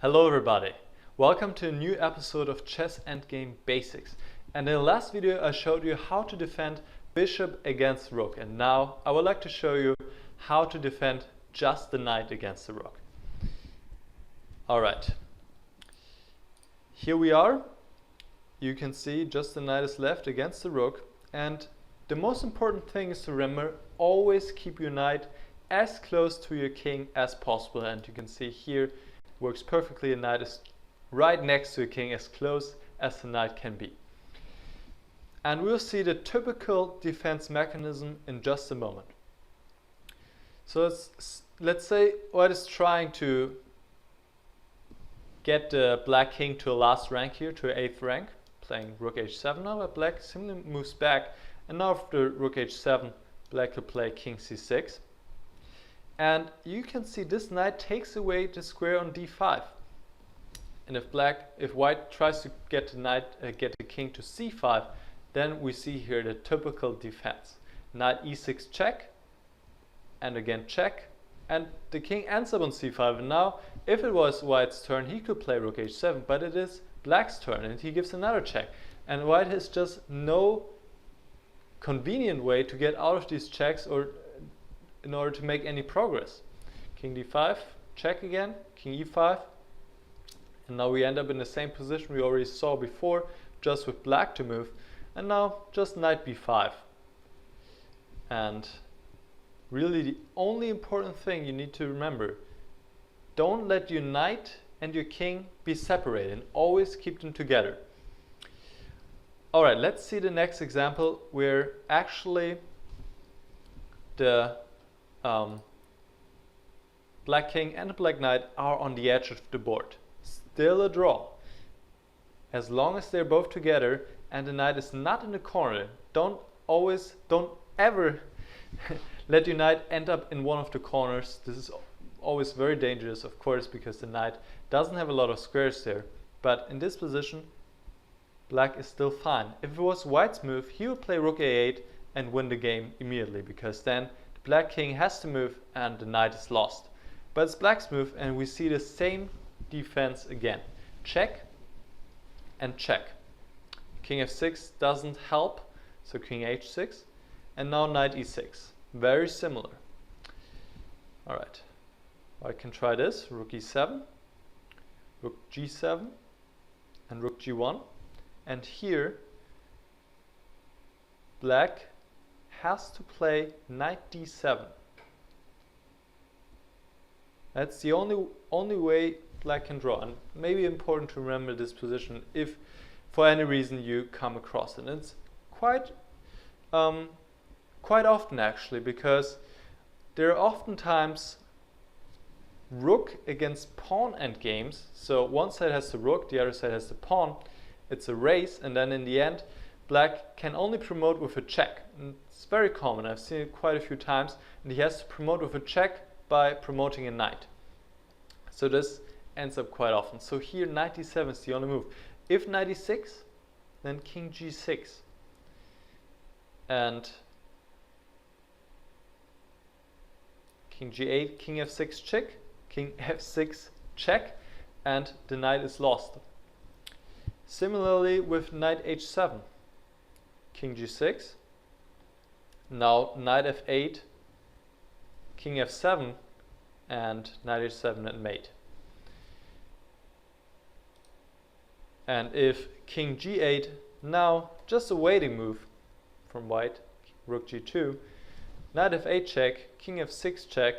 Hello everybody, welcome to a new episode of Chess Endgame Basics. And in the last video I showed you how to defend bishop against rook, and now I would like to show you how to defend just the knight against the rook. Alright, here we are. You can see just the knight is left against the rook, and the most important thing is to remember, always keep your knight as close to your king as possible. And you can see here works perfectly. The knight is right next to the king, as close as the knight can be. And we'll see the typical defense mechanism in just a moment. So let's say white is trying to get the black king to a last rank here, to 8th rank, playing rook h7 now, but black simply moves back, and now after rook h7 black could play king c6. And you can see this knight takes away the square on d5. And if white tries to get the king to c5, then we see here the typical defense. Knight e6 check, and again check, and the king ends up on c5. And now, if it was white's turn, he could play rook h7, but it is black's turn, and he gives another check. And white has just no convenient way to get out of these checks or in order to make any progress. King d5, check again, king e5, and now we end up in the same position we already saw before, just with black to move, and now just knight b5. And really the only important thing you need to remember, don't let your knight and your king be separated, and always keep them together. Alright, let's see the next example where actually the black king and the black knight are on the edge of the board. Still a draw. As long as they're both together and the knight is not in the corner, don't ever let your knight end up in one of the corners. This is always very dangerous, of course, because the knight doesn't have a lot of squares there. But in this position, black is still fine. If it was white's move, he would play rook a8 and win the game immediately, because then the black king has to move and the knight is lost. But it's black's move, and we see the same defense again. Check and check. King f6 doesn't help, so king h6, and now knight e6. Very similar. Alright, I can try this. Rook e7, rook g7, and rook g1. And here, black has to play knight d7. That's the only way black can draw, and maybe important to remember this position if for any reason you come across it. And it's quite often actually, because there are oftentimes rook against pawn endgames. So one side has the rook, the other side has the pawn. It's a race, and then in the end black can only promote with a check. And it's very common, I've seen it quite a few times, and he has to promote with a check by promoting a knight. So this ends up quite often. So here knight d7 is the only move. If knight e6, then king g6. And king g8, king f6 check, king f6 check, and the knight is lost. Similarly with knight h7, king g6, now knight f8, king f7, and knight h7 and mate. And if king g8, now just a waiting move from white, rook g2, knight f8 check, king f6 check,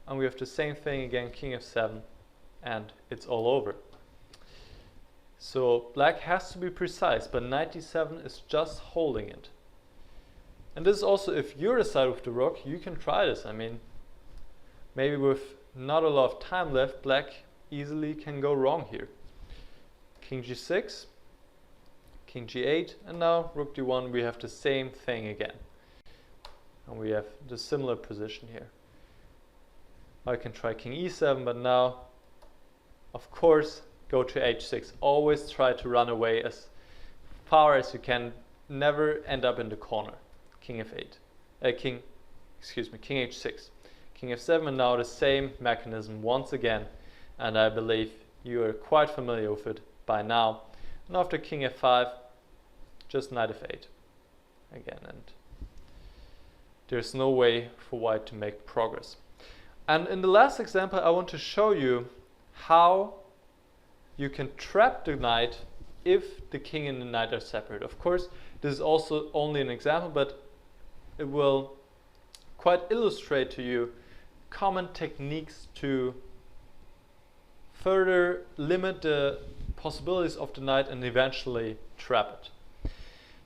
and we have the same thing again, king f7, and it's all over. So black has to be precise, but knight d7 is just holding it. And this is also, if you're the side with the rook, you can try this. I mean, maybe with not a lot of time left, black easily can go wrong here. King g6, king g8, and now rook d1, we have the same thing again. And we have the similar position here. I can try king e7, but now, of course, go to h6. Always try to run away as far as you can. Never end up in the corner. King f8. King h6. King f7, and now the same mechanism once again. And I believe You are quite familiar with it by now. And after king f5, just knight f8 again, and there's no way for white to make progress. And in the last example, I want to show you how you can trap the knight if the king and the knight are separate. Of course, this is also only an example, but it will quite illustrate to you common techniques to further limit the possibilities of the knight and eventually trap it.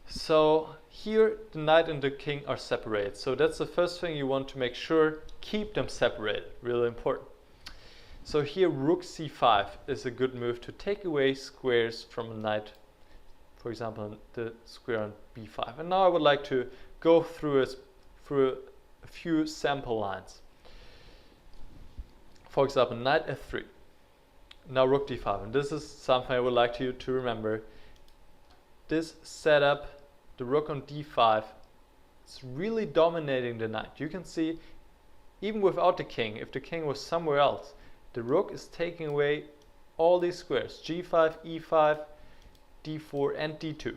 So here the knight and the king are separated. So that's the first thing you want to make sure, keep them separated, really important. So here rook c5 is a good move to take away squares from a knight, for example the square on b5. And now I would like to go through a few sample lines. For example, knight f3. Now rook d5, and this is something I would like you to remember. This setup, the rook on d5, is really dominating the knight. You can see, even without the king, if the king was somewhere else, the rook is taking away all these squares, g5, e5, d4 and d2,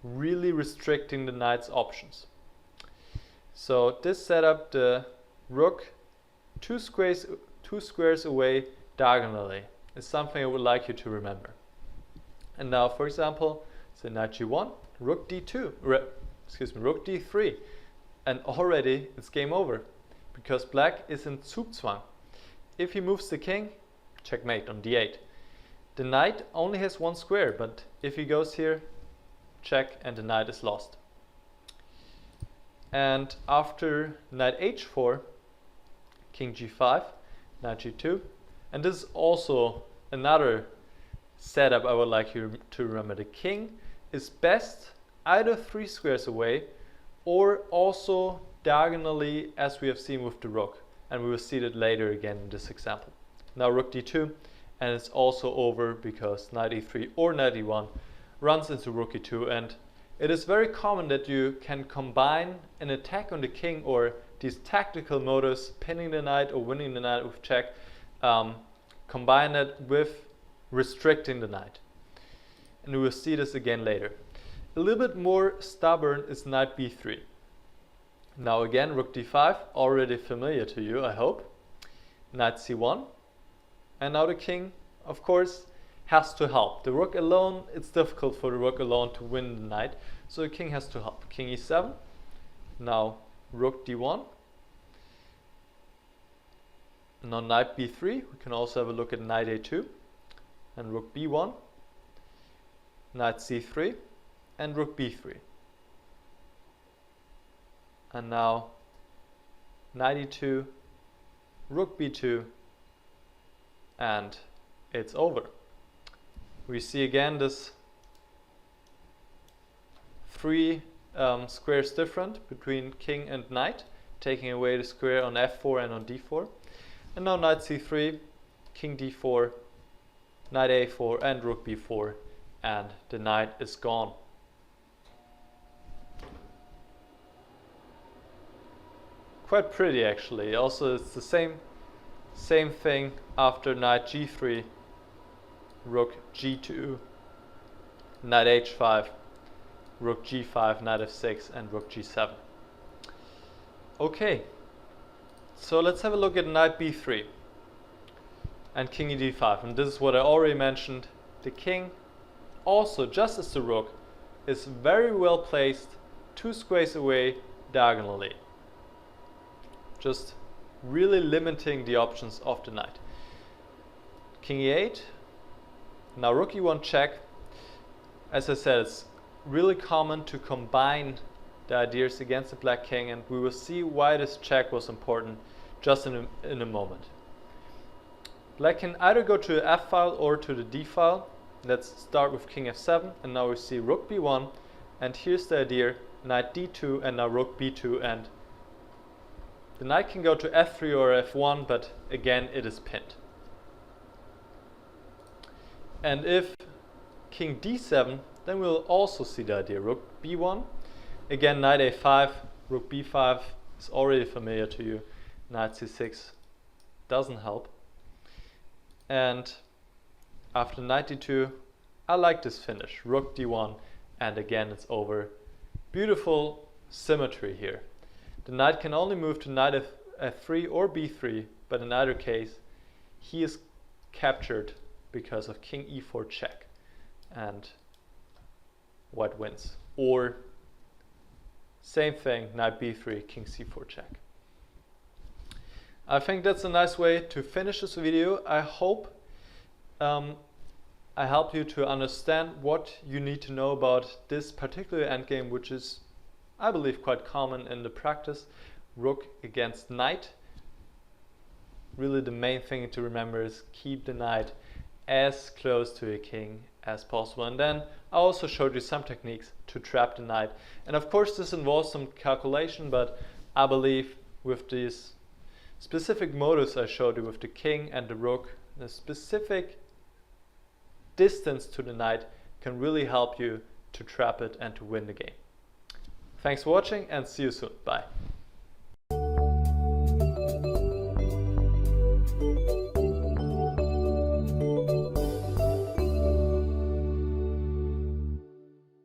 really restricting the knight's options. So this setup, the rook two squares away diagonally, is something I would like you to remember. And now, for example, say knight g1, rook d2, rook d3, and already it's game over because black is in Zugzwang. If he moves the king, checkmate on d8. The knight only has one square, but if he goes here, check, and the knight is lost. And after knight h4, king g5, knight g2, and this is also another setup I would like you to remember. The king is best either 3 squares away or also diagonally, as we have seen with the rook, and we will see that later again in this example. Now rook d2, and it's also over because knight e3 or knight e1 runs into rook e2, and it is very common that you can combine an attack on the king or these tactical motives, pinning the knight or winning the knight with check, combine it with restricting the knight. And we will see this again later. A little bit more stubborn is knight b3. Now again, rook d5, already familiar to you, I hope. Knight c1. And now the king, of course, has to help. The rook alone, it's difficult for the rook alone to win the knight, so the king has to help. King e7. Now rook d1. Now knight b3. We can also have a look at knight a2 and rook b1. Knight c3 and rook b3. And now knight e2, rook b2, and it's over. We see again this 3 squares different between king and knight, taking away the square on f4 and on d4. And now knight c3, king d4, knight a4 and rook b4, and the knight is gone. Quite pretty actually. Also it's the same thing after knight g3, rook g2, knight h5, rook g5, knight f6 and rook g7. Okay, so let's have a look at knight b3 and king d5, and this is what I already mentioned. The king, also just as the rook, is very well placed 2 squares away diagonally, just really limiting the options of the knight. King e8. Now rook e1 check. As I said, it's really common to combine the ideas against the black king, and we will see why this check was important just in a moment. Black can either go to the f file or to the d file. Let's start with king f7, and now we see rook b1, and here's the idea, knight d2 and now rook b2, and the knight can go to f3 or f1, but again it is pinned. And if king d7, then we'll also see the idea, rook b1, again knight a5, rook b5 is already familiar to you, knight c6 doesn't help. And after knight d2, I like this finish, rook d1, and again it's over. Beautiful symmetry here. The knight can only move to knight f3 or b3, but in either case he is captured because of king e4 check, and white wins. Or same thing, knight b3, king c4 check. I think that's a nice way to finish this video. I hope I help you to understand what you need to know about this particular endgame, which is, I believe, quite common in the practice. Rook against knight. Really the main thing to remember is keep the knight as close to your king as possible. And then I also showed you some techniques to trap the knight. And of course this involves some calculation, but I believe with these specific motives I showed you with the king and the rook, the specific distance to the knight can really help you to trap it and to win the game. Thanks for watching and see you soon. Bye.